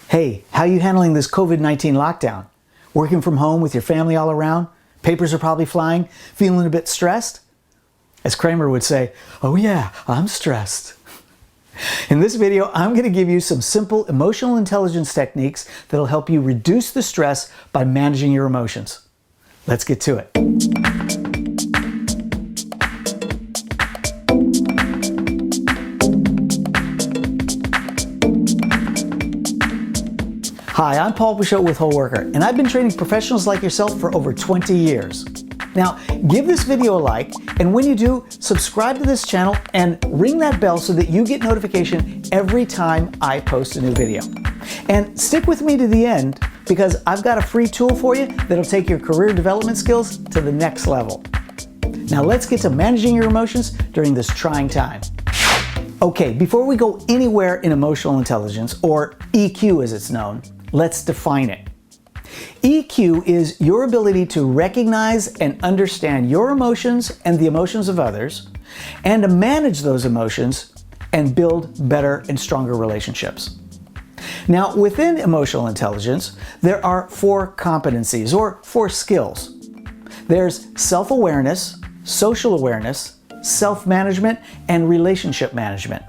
Hey, how you handling this COVID-19 lockdown? Working from home with your family all around? Papers are probably flying? Feeling a bit stressed? As Kramer would say, oh yeah, I'm stressed. In this video, I'm going to give you some simple emotional intelligence techniques that'll help you reduce the stress by managing your emotions. Let's get to it. Hi, I'm Paul Peixoto with WholeWorker, and I've been training professionals like yourself for over 20 years. Now, give this video a like, and when you do, subscribe to this channel and ring that bell so that you get notification every time I post a new video. And stick with me to the end, because I've got a free tool for you that'll take your career development skills to the next level. Now let's get to managing your emotions during this trying time. Okay, before we go anywhere in emotional intelligence, or EQ as it's known, let's define it. EQ is your ability to recognize and understand your emotions and the emotions of others, and to manage those emotions and build better and stronger relationships. Now, within emotional intelligence, there are 4 competencies, or 4 skills. There's self-awareness, social awareness, self-management, and relationship management.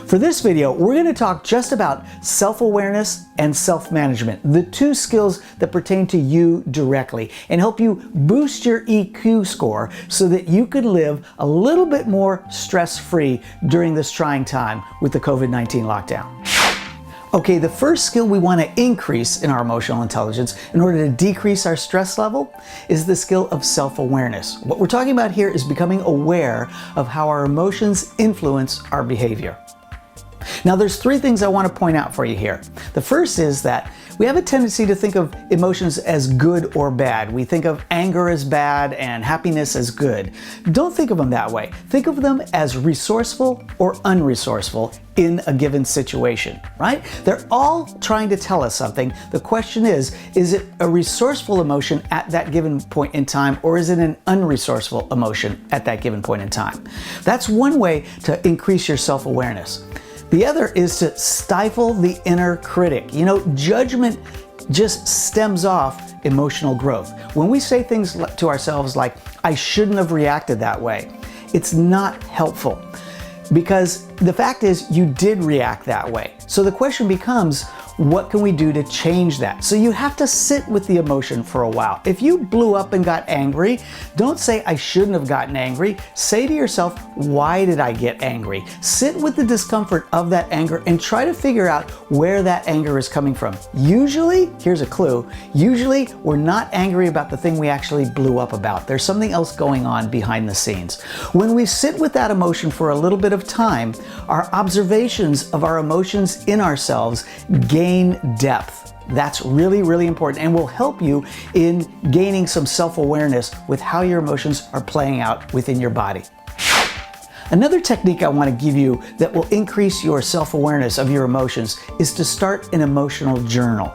For this video, we're going to talk just about self-awareness and self-management, the 2 skills that pertain to you directly, and help you boost your EQ score so that you can live a little bit more stress-free during this trying time with the COVID-19 lockdown. Okay, the first skill we want to increase in our emotional intelligence in order to decrease our stress level is the skill of self-awareness. What we're talking about here is becoming aware of how our emotions influence our behavior. Now, there's 3 things I want to point out for you here. The first is that we have a tendency to think of emotions as good or bad. We think of anger as bad and happiness as good. Don't think of them that way. Think of them as resourceful or unresourceful in a given situation, right? They're all trying to tell us something. The question is it a resourceful emotion at that given point in time, or is it an unresourceful emotion at that given point in time? That's one way to increase your self-awareness. The other is to stifle the inner critic. You know, judgment just stems off emotional growth. When we say things to ourselves like, I shouldn't have reacted that way, it's not helpful, because the fact is you did react that way. So the question becomes, what can we do to change that? So you have to sit with the emotion for a while. If you blew up and got angry, don't say, I shouldn't have gotten angry. Say to yourself, why did I get angry? Sit with the discomfort of that anger and try to figure out where that anger is coming from. Usually, here's a clue, usually we're not angry about the thing we actually blew up about. There's something else going on behind the scenes. When we sit with that emotion for a little bit of time, our observations of our emotions in ourselves gain depth. That's really, really important, and will help you in gaining some self-awareness with how your emotions are playing out within your body. Another technique I want to give you that will increase your self-awareness of your emotions is to start an emotional journal.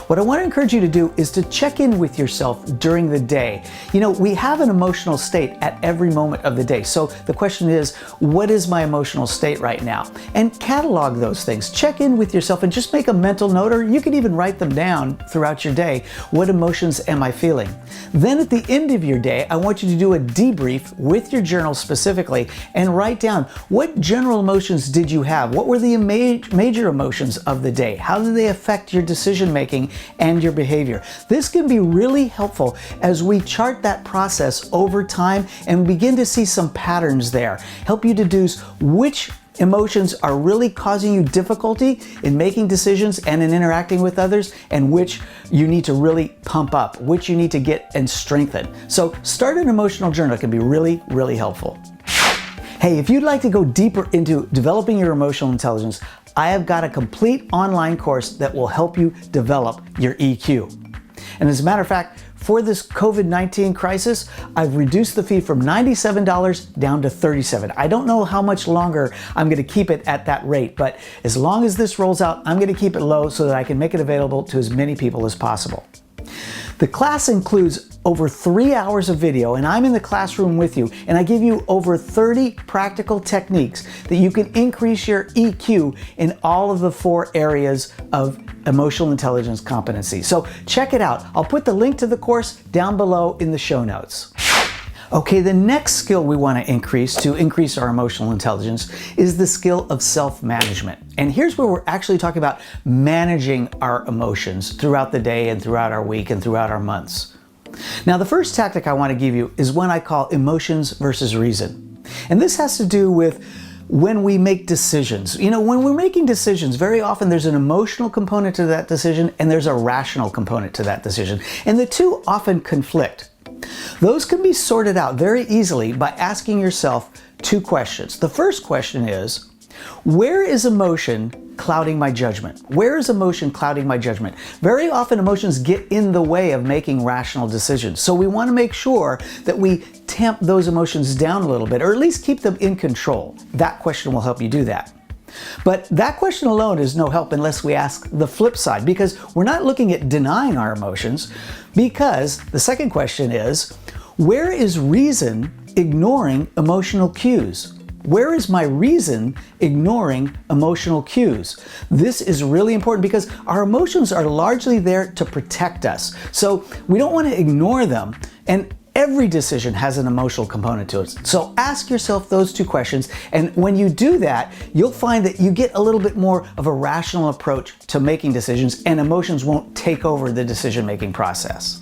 What I want to encourage you to do is to check in with yourself during the day. You know, we have an emotional state at every moment of the day. So the question is, what is my emotional state right now? And catalog those things. Check in with yourself and just make a mental note, or you can even write them down throughout your day. What emotions am I feeling? Then at the end of your day, I want you to do a debrief with your journal specifically and write down, what general emotions did you have? What were the major emotions of the day? How did they affect your decision making and your behavior? This can be really helpful as we chart that process over time and begin to see some patterns there. Help you deduce which emotions are really causing you difficulty in making decisions and in interacting with others, and which you need to really pump up, which you need to get and strengthen. So start an emotional journal. It can be really, really helpful. Hey, if you'd like to go deeper into developing your emotional intelligence, I have got a complete online course that will help you develop your EQ. And as a matter of fact, for this COVID-19 crisis, I've reduced the fee from $97 down to $37. I don't know how much longer I'm going to keep it at that rate, but as long as this rolls out, I'm going to keep it low so that I can make it available to as many people as possible. The class includes over 3 hours of video, and I'm in the classroom with you, and I give you over 30 practical techniques that you can increase your EQ in all of the 4 areas of emotional intelligence competency. So check it out. I'll put the link to the course down below in the show notes. Okay, the next skill we want to increase our emotional intelligence is the skill of self-management. And here's where we're actually talking about managing our emotions throughout the day and throughout our week and throughout our months. Now, the first tactic I want to give you is one I call emotions versus reason. And this has to do with when we make decisions. You know, when we're making decisions, very often there's an emotional component to that decision and there's a rational component to that decision. And the two often conflict. Those can be sorted out very easily by asking yourself 2 questions. The first question is, where is emotion clouding my judgment? Where is emotion clouding my judgment? Very often emotions get in the way of making rational decisions. So we want to make sure that we tamp those emotions down a little bit, or at least keep them in control. That question will help you do that. But that question alone is no help unless we ask the flip side, because we're not looking at denying our emotions, because the second question is, where is reason ignoring emotional cues? Where is my reason ignoring emotional cues? This is really important because our emotions are largely there to protect us. So we don't want to ignore them, and every decision has an emotional component to it. So ask yourself those 2 questions, and when you do that, you'll find that you get a little bit more of a rational approach to making decisions, and emotions won't take over the decision-making process.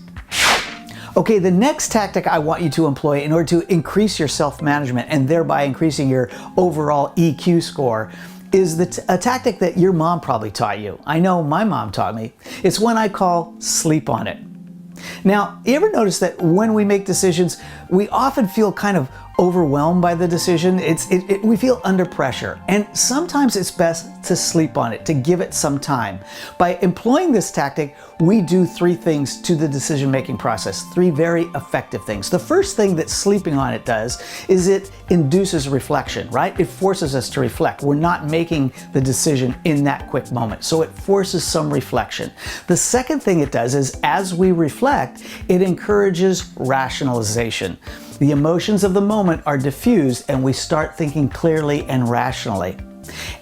Okay, the next tactic I want you to employ in order to increase your self-management and thereby increasing your overall EQ score is a tactic that your mom probably taught you. I know my mom taught me. It's one I call sleep on it. Now, you ever notice that when we make decisions, we often feel kind of overwhelmed by the decision? We feel under pressure, and sometimes it's best to sleep on it, to give it some time. By employing this tactic, we do 3 things to the decision-making process, 3 very effective things. The first thing that sleeping on it does is it induces reflection, right? It forces us to reflect. We're not making the decision in that quick moment, so it forces some reflection. The second thing it does is, as we reflect, it encourages rationalization. The emotions of the moment are diffused and we start thinking clearly and rationally.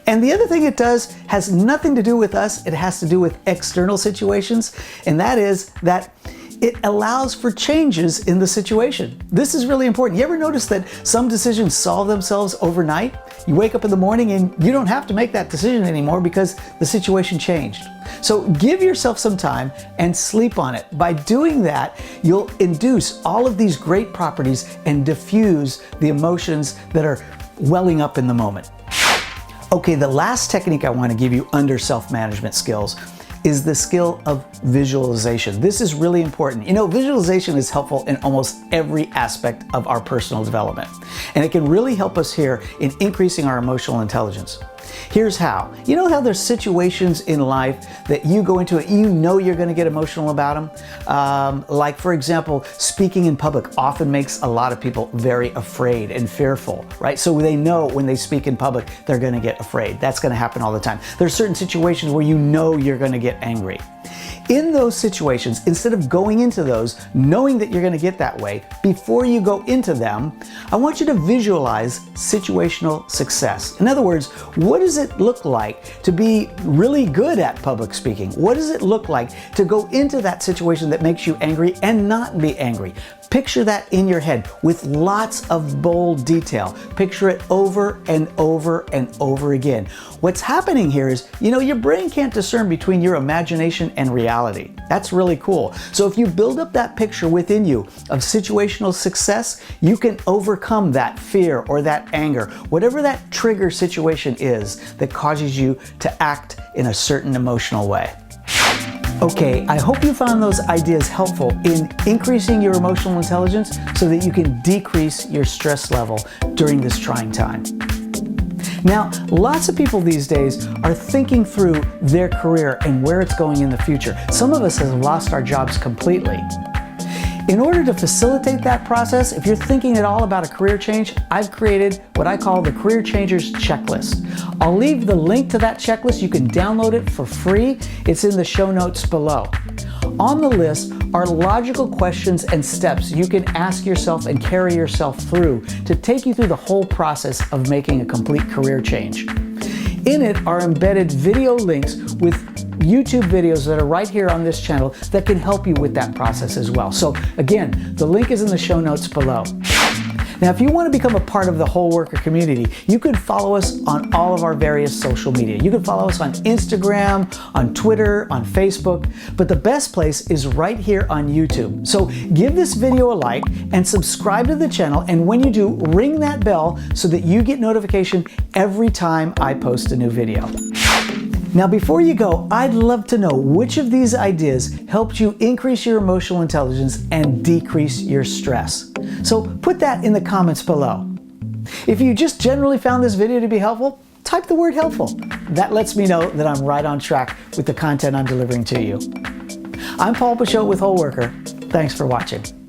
And the other thing it does has nothing to do with us, it has to do with external situations, and that is that it allows for changes in the situation. This is really important. You ever notice that some decisions solve themselves overnight? You wake up in the morning and you don't have to make that decision anymore because the situation changed. So give yourself some time and sleep on it. By doing that, you'll induce all of these great properties and diffuse the emotions that are welling up in the moment. Okay, the last technique I want to give you under self-management skills is the skill of visualization. This is really important. You know, visualization is helpful in almost every aspect of our personal development, and it can really help us here in increasing our emotional intelligence. Here's how. You know how there's situations in life that you go into it, you know you're going to get emotional about them? Like, for example, speaking in public often makes a lot of people very afraid and fearful, right? So they know when they speak in public, they're going to get afraid. That's going to happen all the time. There's certain situations where you know you're going to get angry. In those situations, instead of going into those knowing that you're going to get that way, before you go into them, I want you to visualize situational success. In other words, what does it look like to be really good at public speaking? What does it look like to go into that situation that makes you angry and not be angry? Picture that in your head with lots of bold detail. Picture it over and over and over again. What's happening here is, you know, your brain can't discern between your imagination and reality. That's really cool. So if you build up that picture within you of situational success, you can overcome that fear or that anger, whatever that trigger situation is that causes you to act in a certain emotional way. Okay, I hope you found those ideas helpful in increasing your emotional intelligence so that you can decrease your stress level during this trying time. Now, lots of people these days are thinking through their career and where it's going in the future. Some of us have lost our jobs completely. In order to facilitate that process, if you're thinking at all about a career change, I've created what I call the Career Changers Checklist. I'll leave the link to that checklist. You can download it for free. It's in the show notes below. on the list are logical questions and steps you can ask yourself and carry yourself through to take you through the whole process of making a complete career change. In it are embedded video links with YouTube videos that are right here on this channel that can help you with that process as well. So again, the link is in the show notes below. Now, if you want to become a part of the WholeWorker community, you can follow us on all of our various social media. You can follow us on Instagram, on Twitter, on Facebook, but the best place is right here on YouTube. So give this video a like and subscribe to the channel, and when you do, ring that bell so that you get notification every time I post a new video. Now, before you go, I'd love to know which of these ideas helped you increase your emotional intelligence and decrease your stress. So put that in the comments below. If you just generally found this video to be helpful, type the word helpful. That lets me know that I'm right on track with the content I'm delivering to you. I'm Paul Peixoto with WholeWorker. Thanks for watching.